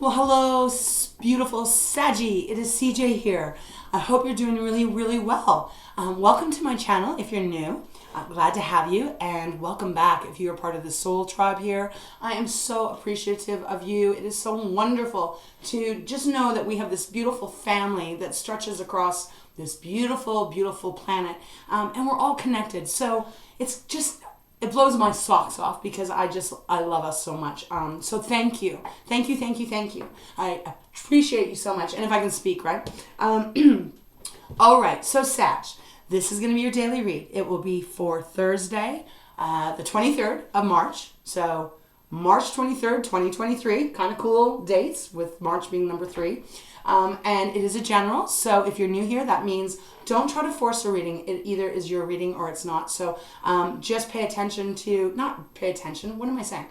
Well, hello, beautiful Saggy. It is CJ here. I hope you're doing really, really well. Welcome to my channel if you're new. I'm glad to have you, and welcome back if you're part of the soul tribe here. I am so appreciative of you. It is so wonderful to just know that we have this beautiful family that stretches across this beautiful, beautiful planet, and we're all connected. So it blows my socks off because I love us so much. So thank you. Thank you. I appreciate you so much. And if I can speak, right? All right, so Sag, this is going to be your daily read. It will be for Thursday, the 23rd of March. So March 23rd, 2023. Kind of cool dates with March being number 3. And it is a general. So if you're new here, that means don't try to force a reading. It either is your reading or it's not. So just pay attention to, not pay attention, what am I saying?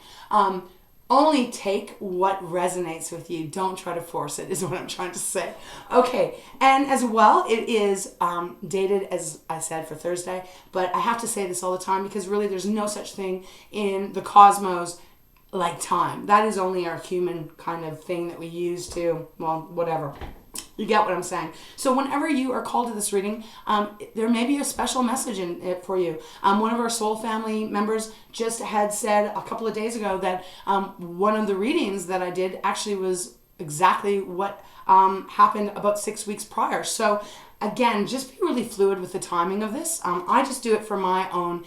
Only take what resonates with you. Don't try to force it is what I'm trying to say. Okay, and as well, it is dated, as I said, for Thursday. But I have to say this all the time because really there's no such thing in the cosmos like time. That is only our human kind of thing that we use to, well, whatever. You get what I'm saying. So whenever you are called to this reading, there may be a special message in it for you. One of our soul family members just had said a couple of days ago that one of the readings that I did actually was exactly what happened about 6 weeks prior. So again, just be really fluid with the timing of this. I just do it for my own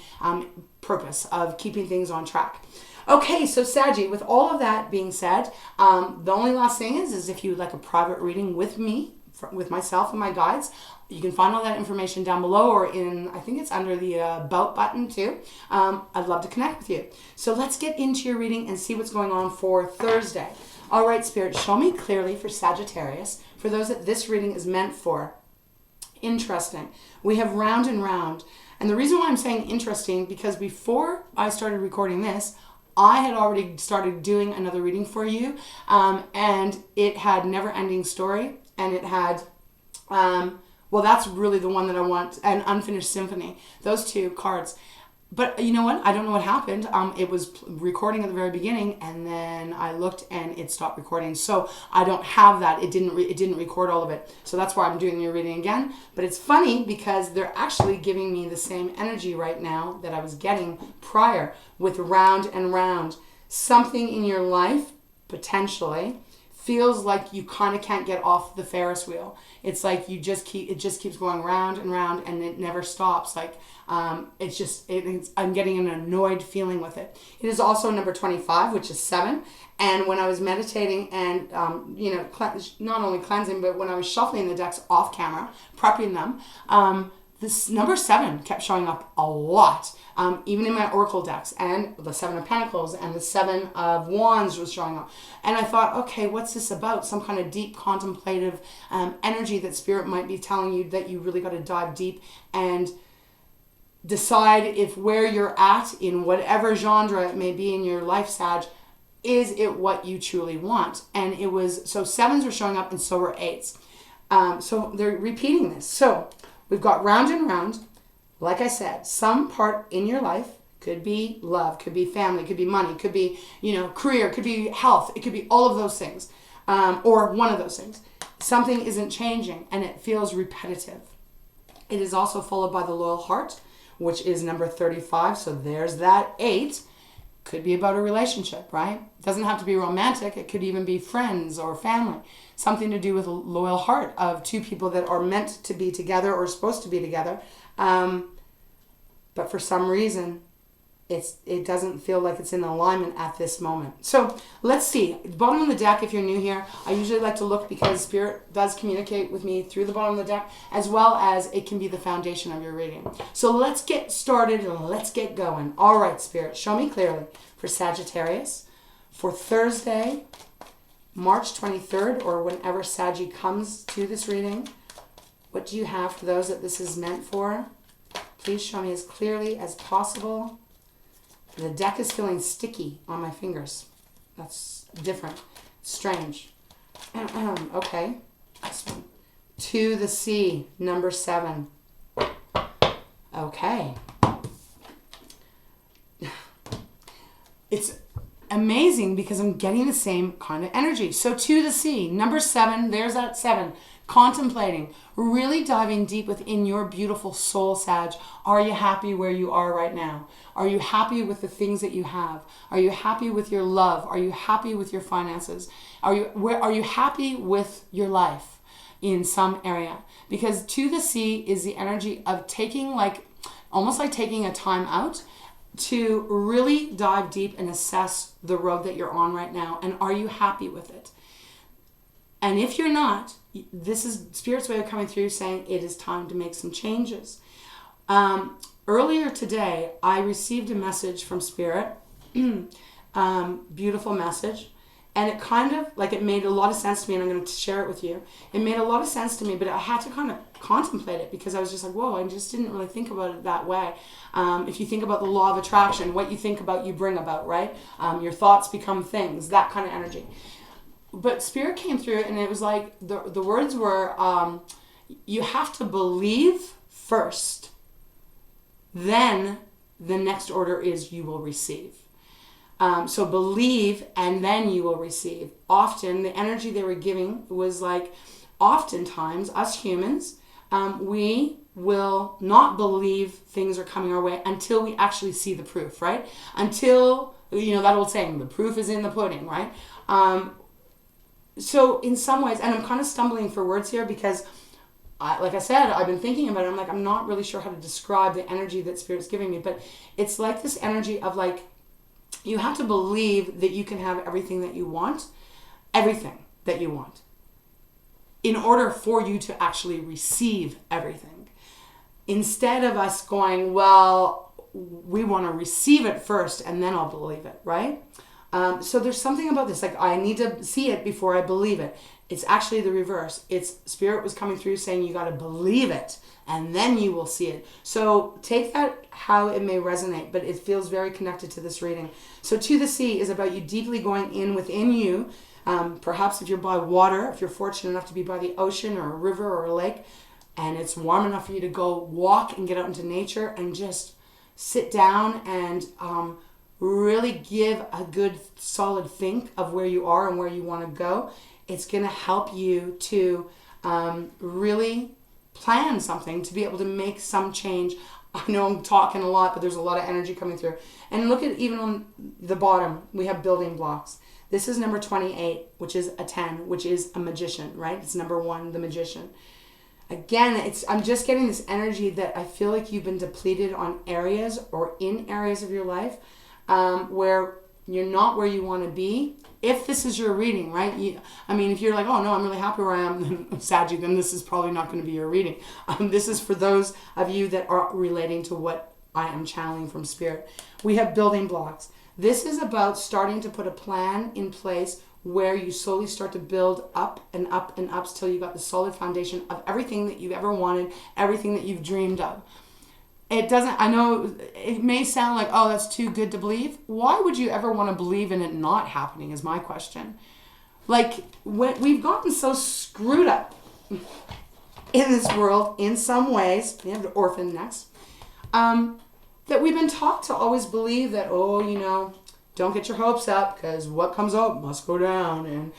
purpose of keeping things on track. Okay, so Saggy, with all of that being said, the only last thing is if you would like a private reading with me, with myself and my guides, you can find all that information down below or I think it's under the About button too. I'd love to connect with you. So let's get into your reading and see what's going on for Thursday. All right, Spirit, show me clearly for Sagittarius, for those that this reading is meant for. Interesting. We have round and round. And the reason why I'm saying interesting, because before I started recording this, I had already started doing another reading for you, and it had Never-Ending Story, and it had, well, that's really the one that I want, and Unfinished Symphony, those two cards. But you know what? I don't know what happened. It was recording at the very beginning, and then I looked and it stopped recording. So I don't have that. It didn't record all of it. So that's why I'm doing your reading again. But it's funny because they're actually giving me the same energy right now that I was getting prior with round and round. Something in your life, potentially, feels like you kind of can't get off the Ferris wheel. It's like it just keeps going round and round and it never stops. Like I'm getting an annoyed feeling with it. It is also number 25, which is 7. And when I was meditating and not only cleansing, but when I was shuffling the decks off camera, prepping them, this number 7 kept showing up a lot, even in my Oracle decks, and the 7 of Pentacles and the 7 of Wands was showing up. And I thought, okay, what's this about? Some kind of deep contemplative energy that Spirit might be telling you that you really got to dive deep and decide if where you're at in whatever genre it may be in your life, Sag, is it what you truly want? And it was, so 7s were showing up and so were 8s. So they're repeating this. So we've got round and round. Like I said, some part in your life could be love, could be family, could be money, could be, career, could be health. It could be all of those things, or one of those things. Something isn't changing and it feels repetitive. It is also followed by the loyal heart, which is number 35. So there's that 8. Could be about a relationship, right? It doesn't have to be romantic. It could even be friends or family. Something to do with a loyal heart of two people that are meant to be together or supposed to be together. But for some reason, it doesn't feel like it's in alignment at this moment. So let's see. Bottom of the deck, if you're new here, I usually like to look because Spirit does communicate with me through the bottom of the deck, as well as it can be the foundation of your reading. So let's get started and let's get going. All right, Spirit, show me clearly for Sagittarius for Thursday, March 23rd, or whenever Saggy comes to this reading. What do you have for those that this is meant for? Please show me as clearly as possible. The deck is feeling sticky on my fingers. That's different. Strange. Okay. This one. To the Sea, number 7. Okay. It's amazing because I'm getting the same kind of energy. So to the sea, number 7, there's that 7. Contemplating, really diving deep within your beautiful soul, Sag. Are you happy where you are right now? Are you happy with the things that you have? Are you happy with your love? Are you happy with your finances? Are you happy with your life in some area? Because to the sea is the energy of taking almost like taking a time out to really dive deep and assess the road that you're on right now. And are you happy with it? And if you're not, this is Spirit's way of coming through saying it is time to make some changes. Earlier today, I received a message from Spirit, beautiful message, and it kind of, it made a lot of sense to me, and I'm going to share it with you. It made a lot of sense to me, but I had to kind of contemplate it because I was just like, whoa, I just didn't really think about it that way. If you think about the law of attraction, what you think about, you bring about, right? Your thoughts become things, that kind of energy. But Spirit came through and it was like, the words were, you have to believe first, then the next order is you will receive. So believe and then you will receive. Often the energy they were giving was oftentimes us humans, we will not believe things are coming our way until we actually see the proof, right? Until, that old saying, the proof is in the pudding, right? So in some ways, and I'm kind of stumbling for words here because, like I said, I've been thinking about it. I'm not really sure how to describe the energy that Spirit's giving me, but it's like this energy of you have to believe that you can have everything that you want, in order for you to actually receive everything. Instead of us going, well, we want to receive it first and then I'll believe it, right? So there's something about this, I need to see it before I believe it. It's actually the reverse. It's Spirit was coming through saying you got to believe it and then you will see it. So take that how it may resonate, but it feels very connected to this reading. So to the sea is about you deeply going in within you. Perhaps if you're by water, if you're fortunate enough to be by the ocean or a river or a lake, and it's warm enough for you to go walk and get out into nature and just sit down and really give a good solid think of where you are and where you want to go. It's going to help you to really plan something, to be able to make some change. I know I'm talking a lot, but there's a lot of energy coming through. And look at even on the bottom, we have building blocks. This is number 28, which is a 10, which is a magician, right? It's number 1, the magician. Again, I'm just getting this energy that I feel like you've been depleted on areas or in areas of your life where you're not where you want to be. If this is your reading, right? If you're like, oh no, I'm really happy where I am, Saggy, then this is probably not going to be your reading. This is for those of you that are relating to what I am channeling from Spirit. We have building blocks. This is about starting to put a plan in place where you slowly start to build up and up and up till you got the solid foundation of everything that you've ever wanted, everything that you've dreamed of. I know it may sound like, oh, that's too good to believe. Why would you ever want to believe in it not happening is my question. When we've gotten so screwed up in this world in some ways, we have the orphan next, that we've been taught to always believe that, don't get your hopes up because what comes up must go down. And,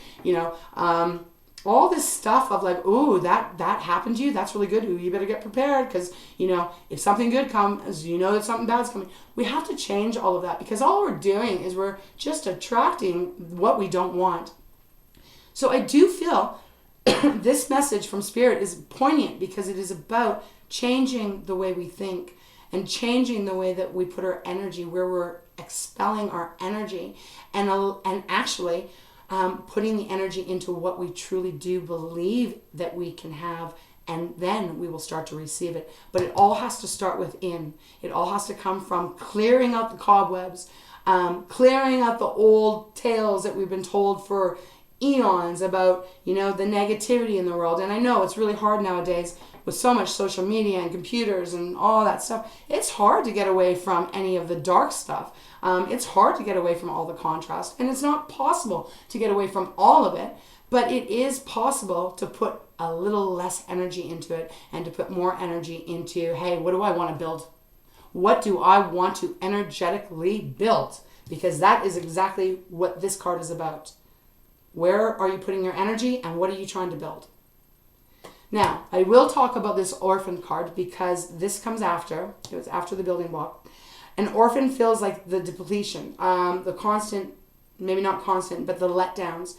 all this stuff of ooh, that happened to you, that's really good. Ooh, you better get prepared because, if something good comes, that something bad's coming. We have to change all of that because all we're doing is we're just attracting what we don't want. So I do feel this message from Spirit is poignant because it is about changing the way we think and changing the way that we put our energy, where we're expelling our energy and actually putting the energy into what we truly do believe that we can have, and then we will start to receive it. But it all has to start within. It all has to come from clearing out the cobwebs, clearing out the old tales that we've been told for eons about, the negativity in the world. And I know it's really hard nowadays with so much social media and computers and all that stuff. It's hard to get away from any of the dark stuff. It's hard to get away from all the contrast, and it's not possible to get away from all of it, but it is possible to put a little less energy into it and to put more energy into, hey, what do I want to build? What do I want to energetically build? because that is exactly what this card is about. Where are you putting your energy and what are you trying to build? Now, I will talk about this orphan card because this comes after. It was after the building block. An orphan feels like the depletion, the constant, maybe not constant, but the letdowns.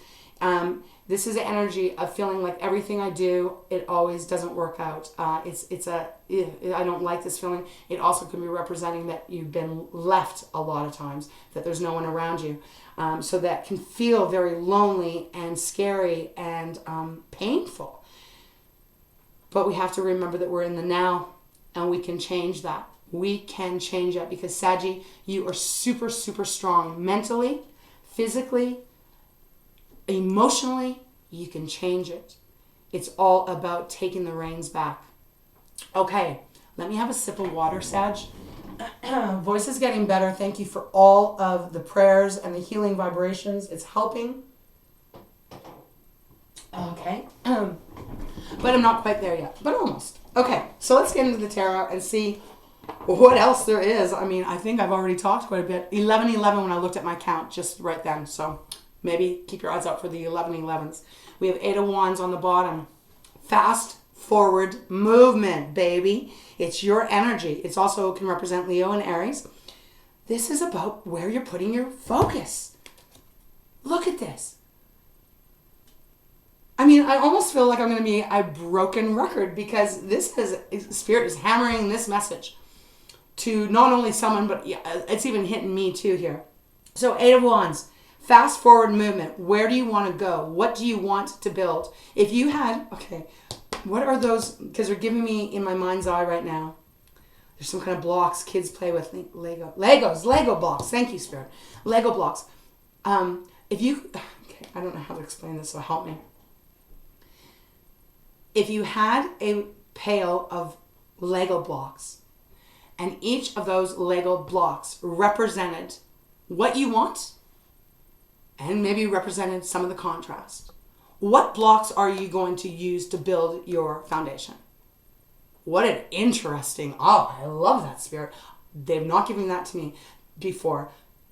This is the energy of feeling like everything I do, it always doesn't work out. I don't like this feeling. It also can be representing that you've been left a lot of times, that there's no one around you. So that can feel very lonely and scary and painful. But we have to remember that we're in the now and we can change that. We can change that because Saggy, you are super, super strong mentally, physically, emotionally. You can change it. It's all about taking the reins back. Okay, let me have a sip of water, Sag. Voice is getting better. Thank you for all of the prayers and the healing vibrations. It's helping. Okay. But I'm not quite there yet, but almost. Okay, so let's get into the tarot and see what else there is. I mean, I think I've already talked quite a bit. 11:11 when I looked at my count just right then. So maybe keep your eyes out for the 11:11s. We have 8 of Wands on the bottom. Fast forward movement, baby. It's your energy. It's also can represent Leo and Aries. This is about where you're putting your focus. Look at this. I mean, I almost feel like I'm going to be a broken record because Spirit is hammering this message to not only someone, but it's even hitting me too here. So 8 of Wands, fast forward movement. Where do you want to go? What do you want to build? If you had, okay, what are those? Because they're giving me in my mind's eye right now. There's some kind of blocks kids play with. Lego blocks. Thank you, Spirit. Lego blocks. Okay, I don't know how to explain this, so help me. If you had a pail of Lego blocks and each of those Lego blocks represented what you want and maybe represented some of the contrast, what blocks are you going to use to build your foundation? What an interesting, I love that, Spirit. They've not given that to me before.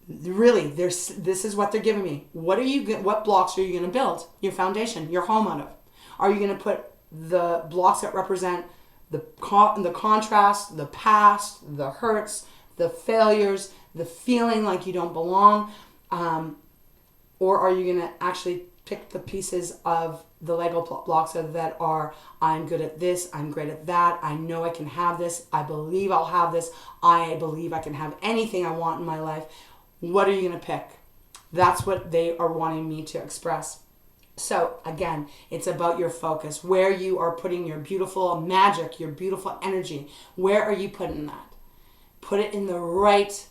Really, this is what they're giving me. What blocks are you going to build your foundation, your home out of? Are you going to put the blocks that represent the contrast, the past, the hurts, the failures, the feeling like you don't belong? Or are you going to actually pick the pieces of the Lego blocks that are, I'm good at this, I'm great at that, I know I can have this, I believe I'll have this, I believe I can have anything I want in my life? What are you going to pick? That's what they are wanting me to express. So again, it's about your focus, where you are putting your beautiful magic, your beautiful energy. Where are you putting that? Put it in the right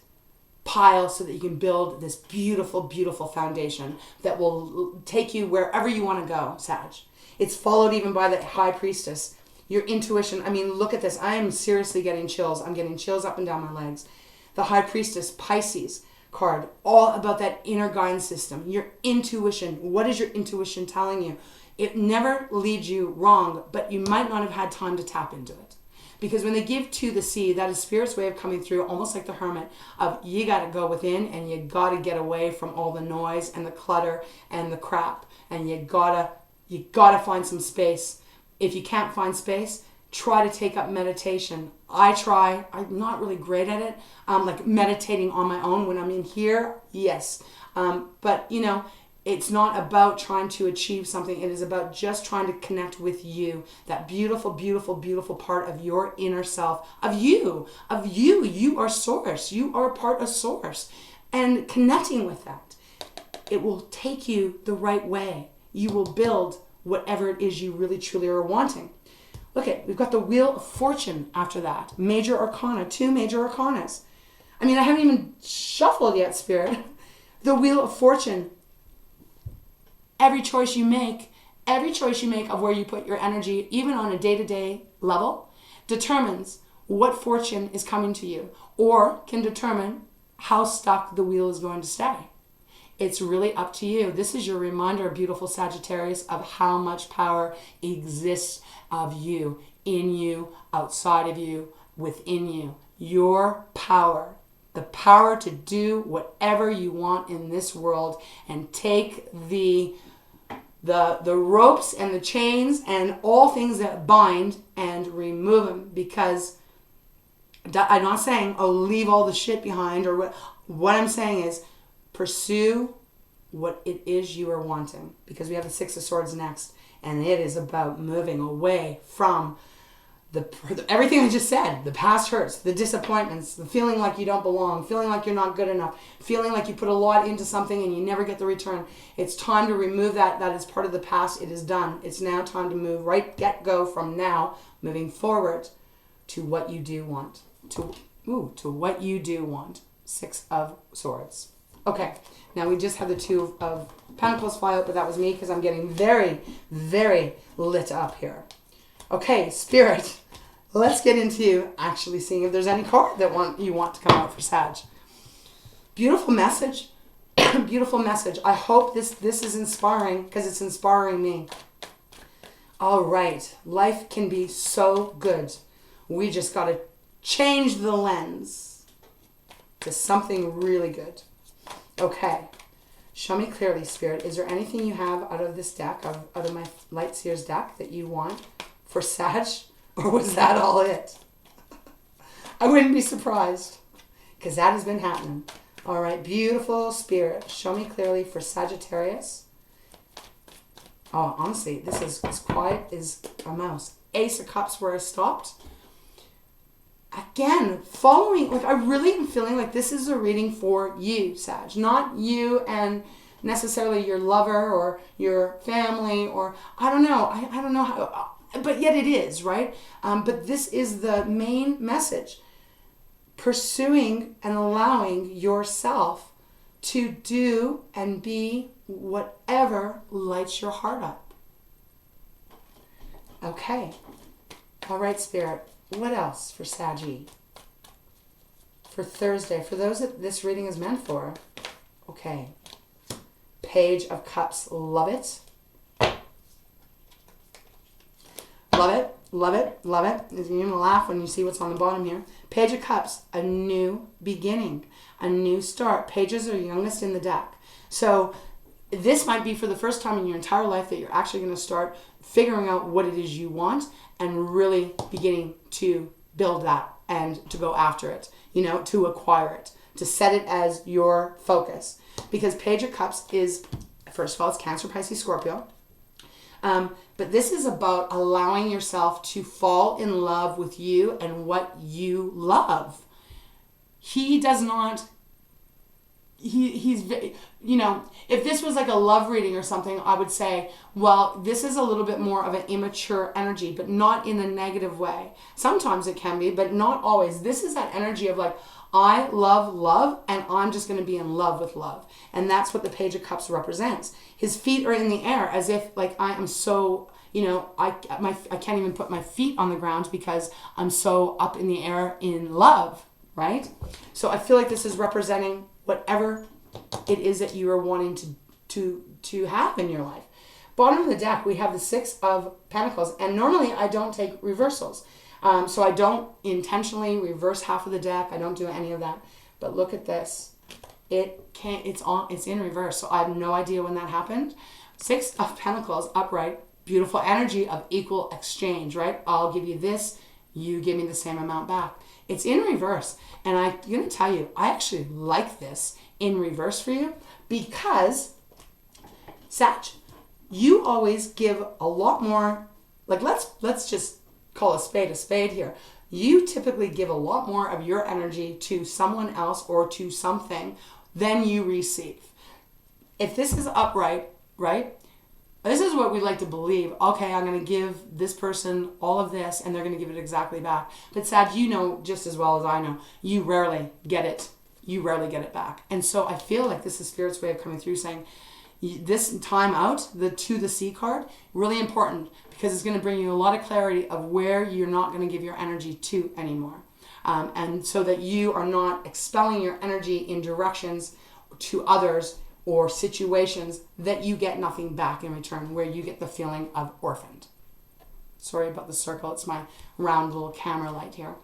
pile so that you can build this beautiful, beautiful foundation that will take you wherever you want to go, Sag. It's followed even by the High Priestess. Your intuition, I mean, look at this. I am seriously getting chills. I'm getting chills up and down my legs. The High Priestess, Pisces card, all about that inner guidance system, your intuition. What is your intuition telling you? It never leads you wrong, but you might not have had time to tap into it. Because when they give to the sea, that is Spirit's way of coming through, almost like the hermit, of you got to go within and you got to get away from all the noise and the clutter and the crap, and you got to find some space. If you can't find space, try to take up meditation. I'm not really great at it. Like meditating on my own when I'm in here, yes. But it's not about trying to achieve something. It is about just trying to connect with you. That beautiful, beautiful, beautiful part of your inner self, of you. You are source. You are a part of source. And connecting with that, it will take you the right way. You will build whatever it is you really, truly are wanting. Look we've got the Wheel of Fortune after that. Major Arcana, 2 major arcanas. I mean, I haven't even shuffled yet, Spirit. The Wheel of Fortune. Every choice you make of where you put your energy, even on a day-to-day level, determines what fortune is coming to you, or can determine how stuck the wheel is going to stay. It's really up to you. This is your reminder, beautiful Sagittarius, of how much power exists of you, in you, outside of you, within you. Your power the power to do whatever you want in this world and take the ropes and the chains and all things that bind and remove them, because I'm not saying, oh, leave all the shit behind, or what I'm saying is pursue what it is you are wanting, because we have the Six of Swords next, and it is about moving away from everything I just said, the past hurts, the disappointments, the feeling like you don't belong, feeling like you're not good enough, feeling like you put a lot into something and you never get the return. It's time to remove that. That is part of the past. It is done. It's now time to move go from now, moving forward to what you do want. To what you do want. Six of Swords. Okay, now we just have the Two of Pentacles fly out, but that was me because I'm getting very, very lit up here. Okay, Spirit, let's get into actually seeing if there's any card that you want to come out for Sag. Beautiful message. Beautiful message. I hope this is inspiring, because it's inspiring me. All right. Life can be so good. We just got to change the lens to something really good. Okay. Show me clearly, Spirit. Is there anything you have out of this deck, out of my Light Seers deck, that you want for Sag? Or was that all it? I wouldn't be surprised, because that has been happening. All right, beautiful Spirit. Show me clearly for Sagittarius. Oh, honestly, this is as quiet as a mouse. Ace of Cups where I stopped. Again, following, like I really am feeling like this is a reading for you, Sag. Not you and necessarily your lover or your family, or I don't know. I don't know how... But yet it is, right? But this is the main message. Pursuing and allowing yourself to do and be whatever lights your heart up. Okay. All right, Spirit. What else for Saggy? For Thursday. For those that this reading is meant for. Okay. Page of Cups. Love it. Love it, love it, love it. You're going to laugh when you see what's on the bottom here. Page of Cups, a new beginning, a new start. Pages are youngest in the deck. So this might be for the first time in your entire life that you're actually going to start figuring out what it is you want and really beginning to build that and to go after it, to acquire it, to set it as your focus. Because Page of Cups is, first of all, it's Cancer, Pisces, Scorpio. But this is about allowing yourself to fall in love with you and what you love. He does not, he's, if this was like a love reading or something, I would say, well, this is a little bit more of an immature energy, but not in a negative way. Sometimes it can be, but not always. This is that energy of like, I love love, and I'm just going to be in love with love. And that's what the Page of Cups represents. His feet are in the air as if like I am so, I can't even put my feet on the ground because I'm so up in the air in love, right? So I feel like this is representing whatever it is that you are wanting to have in your life. Bottom of the deck, we have the Six of Pentacles, and normally I don't take reversals. So I don't intentionally reverse half of the deck. I don't do any of that. But look at this. It's in reverse. So I have no idea when that happened. Six of Pentacles upright. Beautiful energy of equal exchange, right? I'll give you this. You give me the same amount back. It's in reverse. And I'm going to tell you, I actually like this in reverse for you, because Sag, you always give a lot more. Like let's just call a spade here. You typically give a lot more of your energy to someone else or to something than you receive. If this is upright, right? This is what we like to believe. Okay, I'm going to give this person all of this and they're going to give it exactly back. But Sag, you know just as well as I know, you rarely get it. You rarely get it back. And so I feel like this is Spirit's way of coming through saying, this time out, the C card, really important, because it's going to bring you a lot of clarity of where you're not going to give your energy to anymore. And so that you are not expelling your energy in directions to others or situations that you get nothing back in return, where you get the feeling of orphaned. Sorry about the circle. It's my round little camera light here.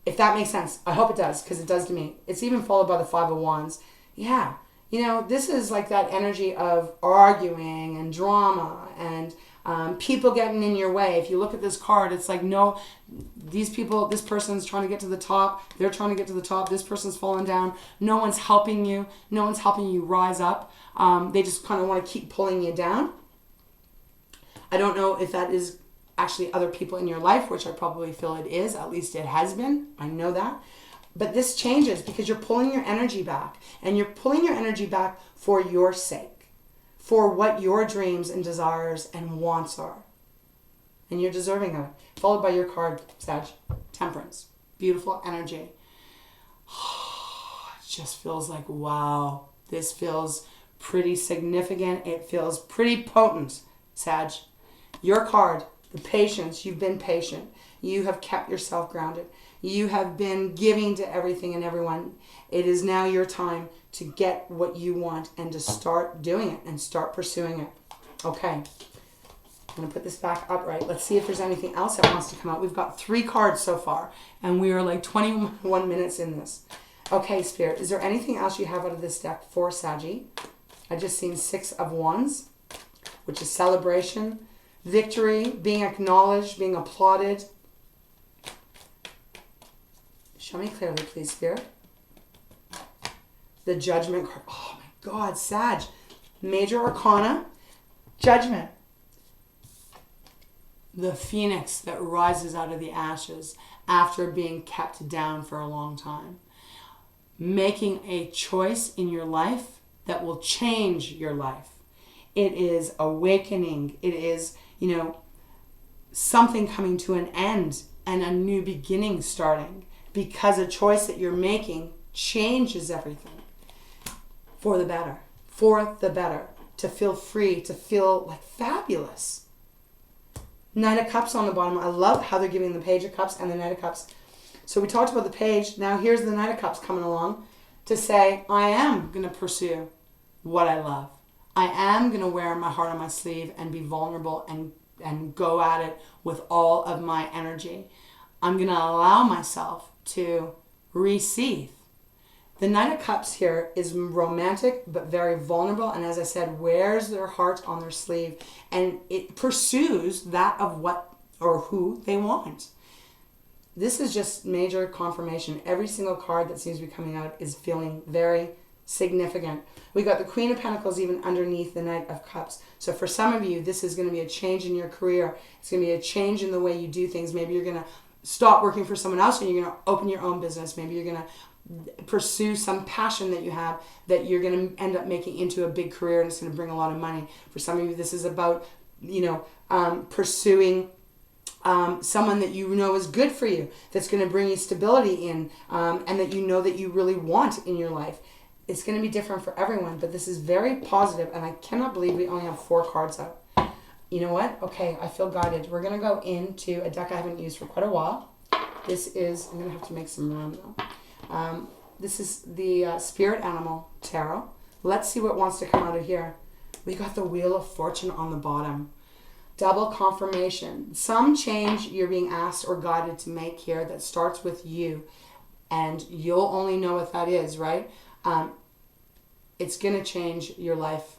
If that makes sense. I hope it does, because it does to me. It's even followed by the Five of Wands. Yeah. You know, this is like that energy of arguing and drama and people getting in your way. If you look at this card, it's like, no, these people, this person's trying to get to the top. They're trying to get to the top. This person's falling down. No one's helping you. No one's helping you rise up. They just kind of want to keep pulling you down. I don't know if that is actually other people in your life, which I probably feel it is. At least it has been. I know that. But this changes because you're pulling your energy back. And you're pulling your energy back for your sake. For what your dreams and desires and wants are. And you're deserving of it. Followed by your card, Sag. Temperance. Beautiful energy. It just feels like, wow. This feels pretty significant. It feels pretty potent, Sag. Your card, the patience. You've been patient. You have kept yourself grounded. You have been giving to everything and everyone. It is now your time to get what you want and to start doing it and start pursuing it. Okay. I'm going to put this back upright. Let's see if there's anything else that wants to come out. We've got 3 cards so far, and we are like 21 minutes in this. Okay, Spirit, is there anything else you have out of this deck for Saggy? I just seen 6 of Wands, which is celebration, victory, being acknowledged, being applauded. Show me clearly, please, Spirit. The Judgment card. Oh my God, Sag. Major Arcana. Judgment. The phoenix that rises out of the ashes after being kept down for a long time. Making a choice in your life that will change your life. It is awakening. It is, something coming to an end and a new beginning starting. Because a choice that you're making changes everything for the better. For the better. To feel free, to feel like fabulous. Knight of Cups on the bottom. I love how they're giving the Page of Cups and the Knight of Cups. So we talked about the Page. Now here's the Knight of Cups coming along to say, I am going to pursue what I love. I am going to wear my heart on my sleeve and be vulnerable and go at it with all of my energy. I'm going to allow myself to receive. The Knight of Cups here is romantic but very vulnerable, and as I said, wears their heart on their sleeve, and it pursues that of what or who they want. This is just major confirmation. Every single card that seems to be coming out is feeling very significant. We got the Queen of Pentacles even underneath the Knight of Cups. So for some of you, this is going to be a change in your career. It's going to be a change in the way you do things. Maybe you're going to stop working for someone else and you're going to open your own business. Maybe you're going to pursue some passion that you have that you're going to end up making into a big career, and it's going to bring a lot of money. For some of you, this is about, pursuing someone that you know is good for you, that's going to bring you stability in, and that you know that you really want in your life. It's going to be different for everyone, but this is very positive, and I cannot believe we only have 4 cards out. You know what? Okay, I feel guided. We're going to go into a deck I haven't used for quite a while. This is, I'm going to have to make some room though. This is the Spirit Animal Tarot. Let's see what wants to come out of here. We got the Wheel of Fortune on the bottom. Double confirmation. Some change you're being asked or guided to make here that starts with you. And you'll only know what that is, right? It's going to change your life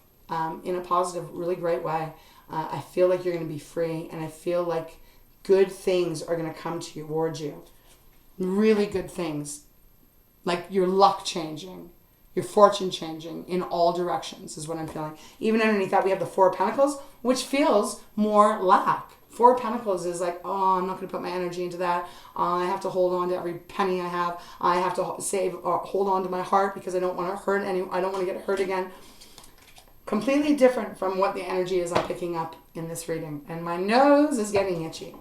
in a positive, really great way. I feel like you're going to be free, and I feel like good things are going to come towards you. Really good things. Like your luck changing, your fortune changing in all directions is what I'm feeling. Even underneath that, we have the 4 of Pentacles, which feels more lack. 4 of Pentacles is like, oh, I'm not going to put my energy into that. I have to hold on to every penny I have. I have to save or hold on to my heart because I don't want to hurt anyone. I don't want to get hurt again. Completely different from what the energy is I'm picking up in this reading. And my nose is getting itchy.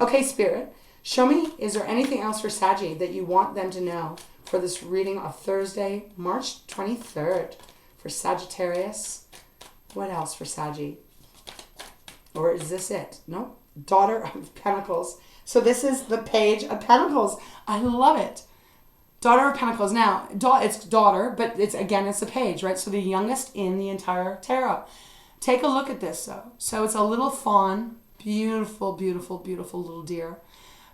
Okay, Spirit, show me, is there anything else for Saggy that you want them to know for this reading of Thursday, March 23rd for Sagittarius? What else for Saggy? Or is this it? No. Daughter of Pentacles. So this is the Page of Pentacles. I love it. Daughter of Pentacles. Now, it's daughter, but it's a page, right? So the youngest in the entire tarot. Take a look at this, though. So it's a little fawn. Beautiful, beautiful, beautiful little deer.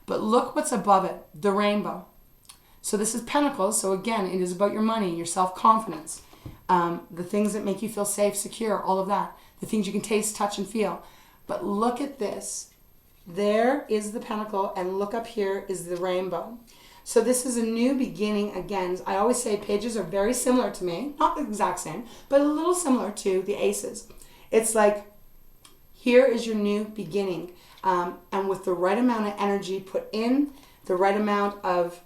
But look what's above it. The rainbow. So this is Pentacles. So again, it is about your money, your self-confidence, the things that make you feel safe, secure, all of that. The things you can taste, touch, and feel. But look at this. There is the Pentacle, and look up here is the rainbow. So this is a new beginning. Again, I always say pages are very similar to me. Not the exact same, but a little similar to the aces. It's like, here is your new beginning. And with the right amount of energy put in, the right amount of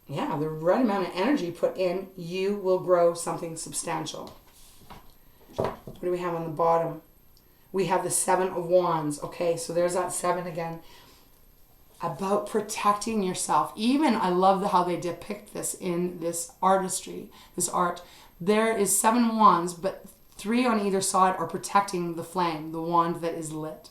energy put in, you will grow something substantial. What do we have on the bottom? We have the 7 of Wands. Okay, so there's that 7 again. About protecting yourself. Even, I love how they depict this in this artistry, this art. There is 7 wands, but 3 on either side are protecting the flame, the wand that is lit.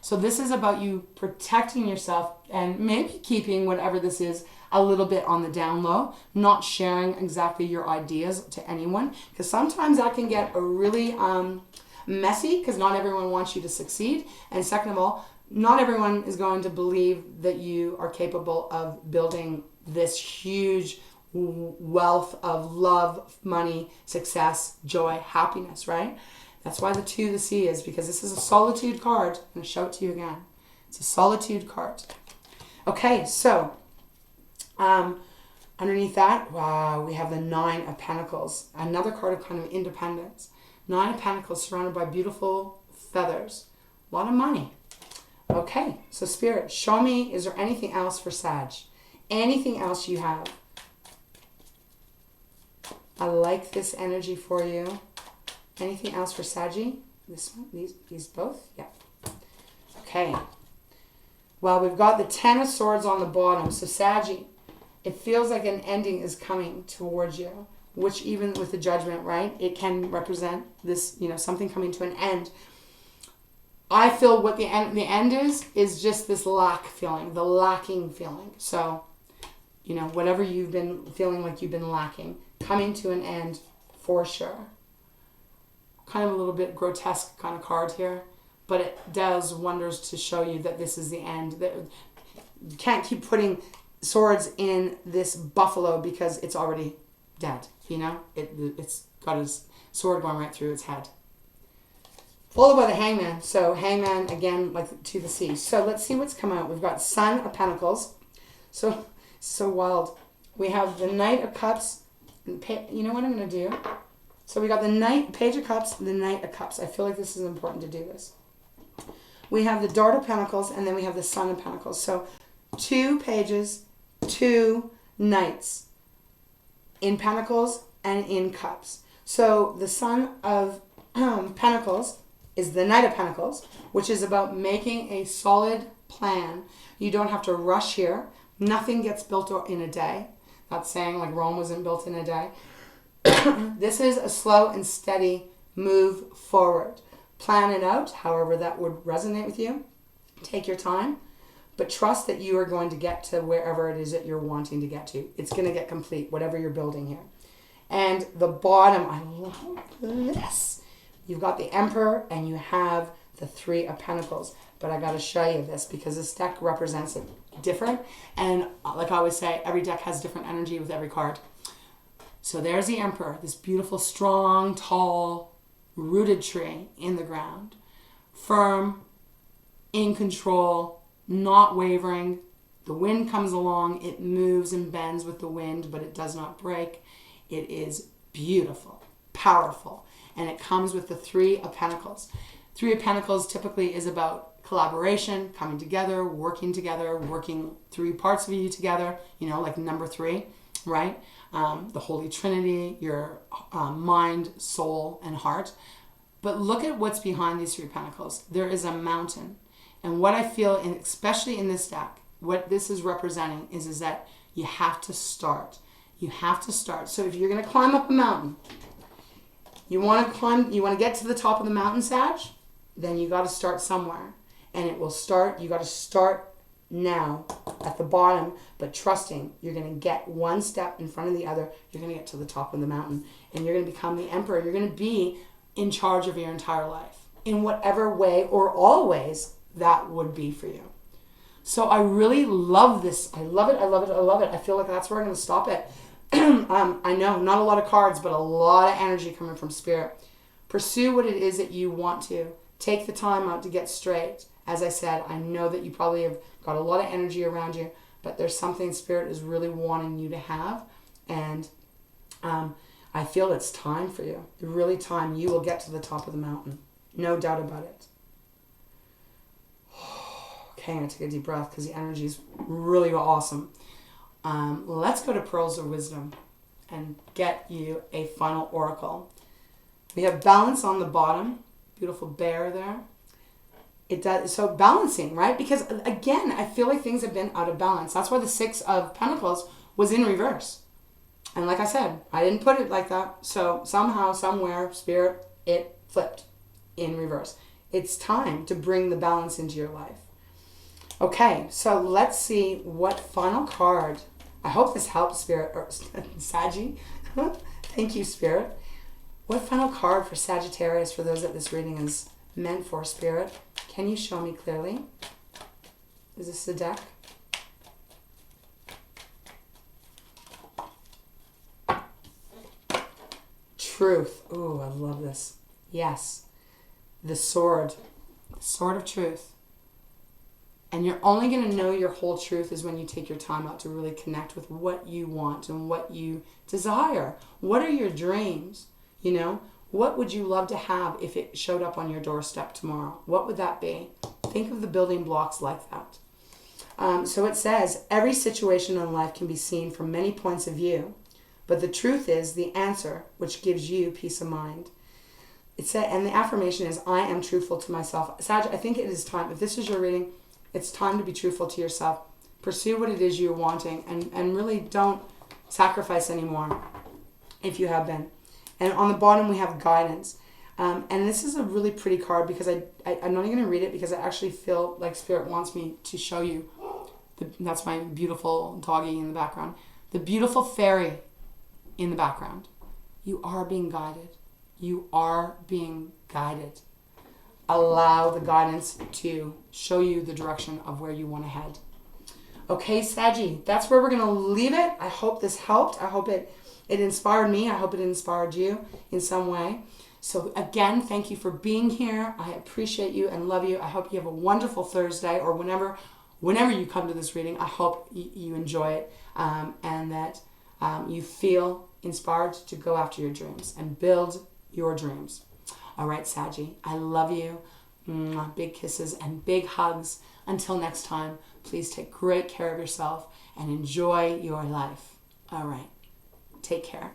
So this is about you protecting yourself and maybe keeping whatever this is a little bit on the down low, not sharing exactly your ideas to anyone, because sometimes that can get a really messy, because not everyone wants you to succeed. And second of all, not everyone is going to believe that you are capable of building this huge wealth of love, money, success, joy, happiness, right? That's why the 2 of the Sea is, because this is a solitude card. I'm going to show it to you again. It's a solitude card. Okay, so underneath that, wow, we have the 9 of Pentacles. Another card of kind of independence. 9 of Pentacles surrounded by beautiful feathers. A lot of money. Okay, so Spirit, show me, is there anything else for Sag? Anything else you have? I like this energy for you. Anything else for Saggy? This one? These both? Yeah. Okay. Well, we've got the 10 of Swords on the bottom. So Saggy, it feels like an ending is coming towards you, which even with the Judgment, right? It can represent this, something coming to an end. I feel what the end is just this lack feeling, the lacking feeling. So, whatever you've been feeling like you've been lacking, coming to an end for sure. Kind of a little bit grotesque kind of card here, but it does wonders to show you that this is the end. That you can't keep putting swords in this buffalo because it's already dead. It's got his sword going right through its head. Followed by the Hangman. So Hangman, again, like to the Sea. So let's see what's come out. We've got Son of Pentacles. So wild. We have the Knight of Cups. You know what I'm going to do? So we got the Page of Cups, the Knight of Cups. I feel like this is important to do this. We have the Dart of Pentacles, and then we have the Son of Pentacles. So 2 pages, 2 knights in Pentacles and in Cups. So the Son of Pentacles is the Knight of Pentacles, which is about making a solid plan. You don't have to rush here. Nothing gets built in a day. Not saying like Rome wasn't built in a day. This is a slow and steady move forward. Plan it out, however that would resonate with you. Take your time, but trust that you are going to get to wherever it is that you're wanting to get to. It's going to get complete, whatever you're building here. And the bottom, I love this. You've got the Emperor and you have the 3 of Pentacles. But I got to show you this because this deck represents it different. And like I always say, every deck has different energy with every card. So there's the Emperor, this beautiful, strong, tall, rooted tree in the ground. Firm, in control, not wavering. The wind comes along, it moves and bends with the wind, but it does not break. It is beautiful, powerful, and it comes with the 3 of Pentacles. 3 of Pentacles typically is about collaboration, coming together, working 3 parts of you together, like number 3, right? The Holy Trinity, your mind, soul, and heart. But look at what's behind these 3 Pentacles. There is a mountain. And what I feel, especially in this deck, what this is representing is that you have to start. You have to start. So if you're going to climb up a mountain, you want to get to the top of the mountain, Sag, then you got to start somewhere. And it will start, you got to start now at the bottom, but trusting you're going to get one step in front of the other. You're going to get to the top of the mountain and you're going to become the Emperor. You're going to be in charge of your entire life in whatever way or all ways that would be for you. So I really love this. I love it. I love it. I love it. I feel like that's where I'm going to stop it. I know, not a lot of cards, but a lot of energy coming from Spirit. Pursue what it is that you want to. Take the time out to get straight. As I said, I know that you probably have got a lot of energy around you, but there's something Spirit is really wanting you to have. And I feel it's time for you. Really time. You will get to the top of the mountain. No doubt about it. Okay, I'm going to take a deep breath because the energy is really awesome. Let's go to Pearls of Wisdom and get you a final oracle. We have balance on the bottom. Beautiful bear there. It does so balancing, right? Because again, I feel like things have been out of balance. That's why the Six of Pentacles was in reverse. And like I said, I didn't put it like that. So somehow, somewhere, Spirit, it flipped in reverse. It's time to bring the balance into your life. Okay, so let's see what final card. I hope this helps, Spirit, or Saggy. Thank you, Spirit. What final card for Sagittarius, for those that this reading is meant for, Spirit? Can you show me clearly? Is this the deck? Truth. Ooh, I love this. Yes. The sword. The sword of truth. And you're only going to know your whole truth is when you take your time out to really connect with what you want and what you desire. What are your dreams? You know, what would you love to have if it showed up on your doorstep tomorrow? What would that be? Think of the building blocks like that. So it says, every situation in life can be seen from many points of view, but the truth is the answer, which gives you peace of mind. It said, and the affirmation is, I am truthful to myself. Sag, I think it is time. If this is your reading, it's time to be truthful to yourself. Pursue what it is you're wanting, and really don't sacrifice anymore if you have been. And on the bottom we have guidance. And this is a really pretty card because I'm not even going to read it because I actually feel like Spirit wants me to show you. That's my beautiful doggy in the background. The beautiful fairy in the background. You are being guided. You are being guided. Allow the guidance to show you the direction of where you want to head. Okay, Saggy, that's where we're going to leave it. I hope this helped. I hope it inspired me. I hope it inspired you in some way. So again, thank you for being here. I appreciate you and love you. I hope you have a wonderful Thursday, or whenever you come to this reading. I hope you enjoy it and that you feel inspired to go after your dreams and build your dreams. All right, Saggy, I love you. Big kisses and big hugs. Until next time, please take great care of yourself and enjoy your life. All right, take care.